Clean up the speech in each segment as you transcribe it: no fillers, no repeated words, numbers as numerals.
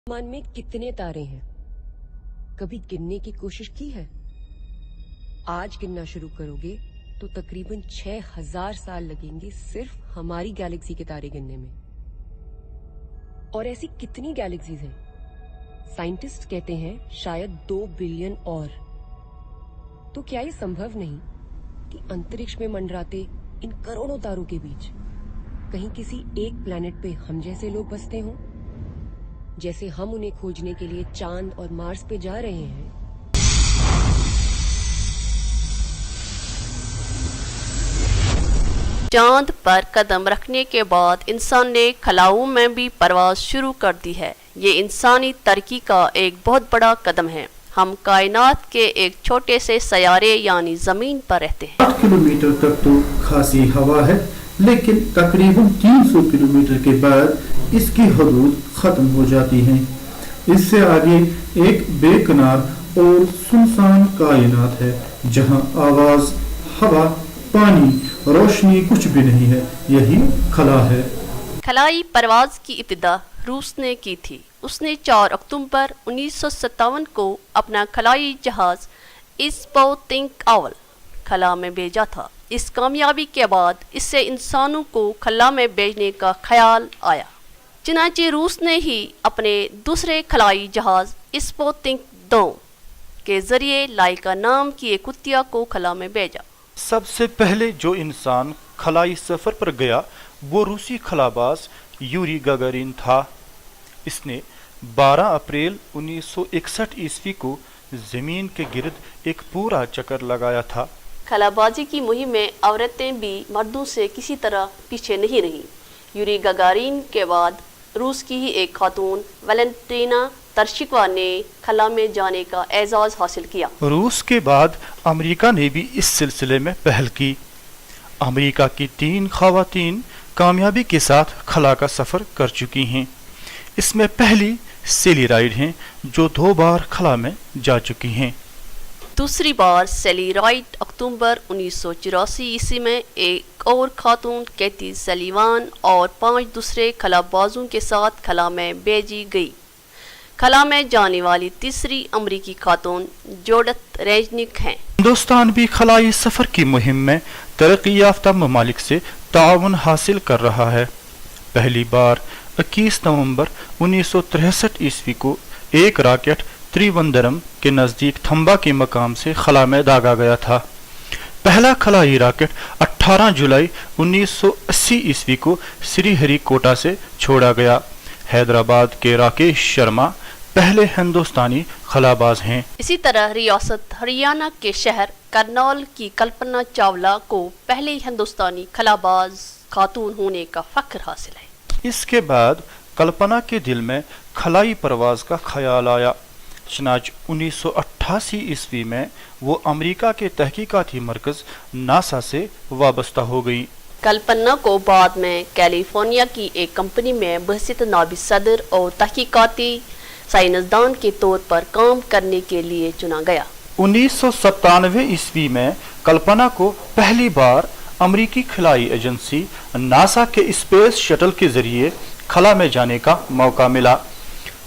आसमान में कितने तारे हैं, कभी गिनने की कोशिश की है? आज गिनना शुरू करोगे तो तकरीबन 6000 साल लगेंगे सिर्फ हमारी गैलेक्सी के तारे गिनने में। और ऐसी कितनी गैलेक्सीज हैं? साइंटिस्ट कहते हैं शायद 2 बिलियन और। तो क्या ये संभव नहीं कि अंतरिक्ष में मंडराते इन करोड़ों तारों के बीच कहीं किसी एक प्लैनेट पे हम जैसे लोग बसते हों, जैसे हम उन्हें खोजने के लिए चांद और मार्स पे जा रहे हैं? चांद पर कदम रखने के बाद इंसान ने खलाओं में भी परवाज शुरू कर दी है। ये इंसानी तरक्की का एक बहुत बड़ा कदम है। हम कायनात के एक छोटे से सैयारे यानी जमीन पर रहते हैं। 8 किलोमीटर तक तो खासी हवा है, लेकिन तकरीबन 300 किलोमीटर के बाद इसकी हदूद खत्म हो जाती हैं। इससे आगे एक बेकनार और सुनसान कायनात है, जहां आवाज, हवा, पानी, रोशनी कुछ भी नहीं है। यही खला है। खलाई परवाज की इब्तिदा रूस ने की थी। उसने 4 अक्टूबर 1957 को अपना खलाई जहाज स्पुतनिक अव्वल खला में भेजा था। इस कामयाबी के बाद इससे इंसानों को खला में भेजने का ख्याल आया। चुनांचे रूस ने ही अपने दूसरे खलाई जहाज स्पुतनिक 2 के जरिए लाइका नाम की एक कुतिया को खला में भेजा। सबसे पहले जो इंसान खलाई सफर पर गया वो रूसी खलाबाज यूरी गागारिन था। इसने 12 अप्रैल 1961 ईस्वी को जमीन के गिर्द एक पूरा चक्कर लगाया था। खलाबाजी की मुहिम में औरतें भी मर्दों से किसी तरह पीछे नहीं रहीं। यूरी गागारिन के बाद रूस की ही एक खातून वैलेंटीना तरशिकोवा ने खला में जाने का एजाज हासिल किया। रूस के बाद अमेरिका ने भी इस सिलसिले में पहल की। अमेरिका की 3 खवातीन कामयाबी के साथ खला का सफर कर चुकी हैं। इसमें पहली सेली राइड हैं, जो 2 बार खला में जा चुकी हैं। दूसरी बार सेली राइड अक्टूबर 1984 ईस्वी में एक और खातून कैथी सलीवान और 5 दूसरे खलाबाजों के साथ खला में भेजी गई। खला में जाने वाली तीसरी अमरीकी खातून जोडत रेजनिक हैं। हिंदुस्तान भी खलाई सफर की मुहिम में तरक्की याफ्ता ममालिक से ताउन हासिल कर रहा है। पहली बार 21 नवंबर 1963 ईस्वी को एक रॉकेट त्रिवंदरम के नज़दीक थम्बा के मकाम से खला में दागा गया था। पहला खलाई रॉकेट 18 जुलाई 1980 ईस्वी को श्रीहरिकोटा से छोड़ा गया। हैदराबाद के राकेश शर्मा पहले हिंदुस्तानी खलाबाज हैं। इसी तरह रियासत हरियाणा के शहर करनौल की कल्पना चावला को पहले हिंदुस्तानी खलाबाज खातून होने का फख्र हासिल है। इसके बाद कल्पना के दिल में खलाई परवाज का ख्याल आया। चनाच 1988 ईस्वी में वो अमेरिका के तहकीकाती मरकज नासा से वाबस्ता हो गई। कल्पना को बाद में कैलिफोर्निया की एक कंपनी में बहसीत नायब सदर और तहकीकाती साइंसदान के तौर पर काम करने के लिए चुना गया। 1997 ईस्वी में कल्पना को पहली बार अमेरिकी खलाई एजेंसी नासा के स्पेस शटल के जरिए खला में जाने का मौका मिला।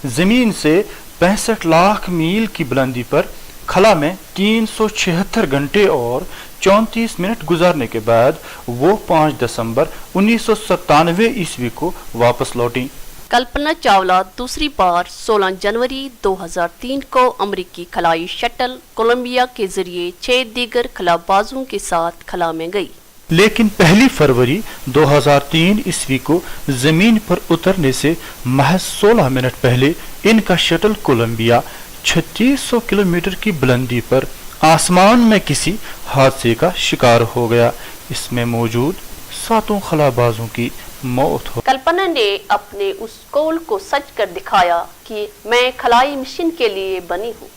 जमीन से 65 लाख मील की बुलंदी पर खला में 376 घंटे और 34 मिनट गुजारने के बाद वो 5 दिसंबर 1997 ईस्वी को वापस लौटी। कल्पना चावला दूसरी बार 16 जनवरी 2003 को अमेरिकी खलाई शटल कोलंबिया के जरिए 6 दीगर खलाबाजों के साथ खला में गई। लेकिन 1 फरवरी 2003 ईस्वी को जमीन पर उतरने से महज 16 मिनट पहले इनका शटल कोलंबिया 3600 किलोमीटर की बुलंदी पर आसमान में किसी हादसे का शिकार हो गया। इसमें मौजूद 7 खलाबाजों की मौत हो। कल्पना ने अपने उस कौल को सच कर दिखाया कि मैं खलाई मिशन के लिए बनी हूँ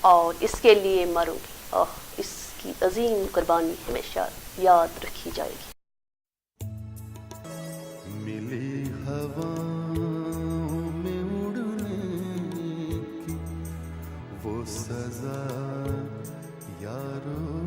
और इसके लिए मरूंगी। इसकी अजीम कुर्बानी हमेशा याद रखी जाएगी। मिली हवाओं में उड़ने की वो सजा यारो